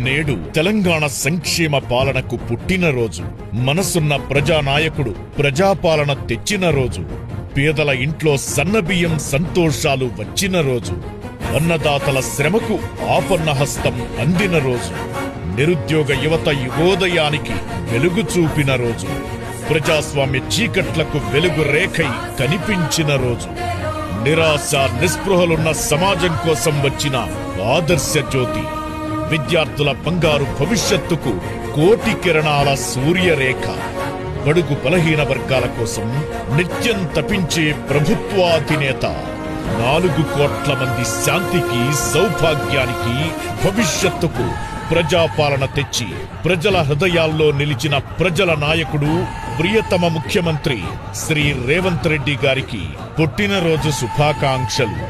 నేడు తెలంగాణ సంక్షేమ పాలనకు పుట్టినరోజు, మనసున్న ప్రజానాయకుడు ప్రజాపాలన తెచ్చిన రోజు, పేదల ఇంట్లో సన్నబియ్యం సంతోషాలు వచ్చిన రోజు, అన్నదాతల శ్రమకు ఆపన్నహస్తం అందిన రోజు, నిరుద్యోగ యువత యుగోదయానికి వెలుగు చూపిన రోజు, ప్రజాస్వామ్య చీకట్లకు వెలుగు రేఖై కనిపించిన రోజు, నిరాశ నిస్పృహలున్న సమాజం కోసం వచ్చిన ఆదర్శ జ్యోతి, విద్యార్థుల బంగారు భవిష్యత్తుకు కోటి కిరణాల సూర్యరేఖ, బడుగు బలహీన వర్గాల కోసం నిత్యం తపించే ప్రభుత్వాధినేత, 4 కోట్ల మంది శాంతికి సౌభాగ్యానికి భవిష్యత్తుకు ప్రజాపాలన తెచ్చి ప్రజల హృదయాల్లో నిలిచిన ప్రజల నాయకుడు, ప్రియతమ ముఖ్యమంత్రి శ్రీ రేవంత్ రెడ్డి గారికి పుట్టినరోజు శుభాకాంక్షలు.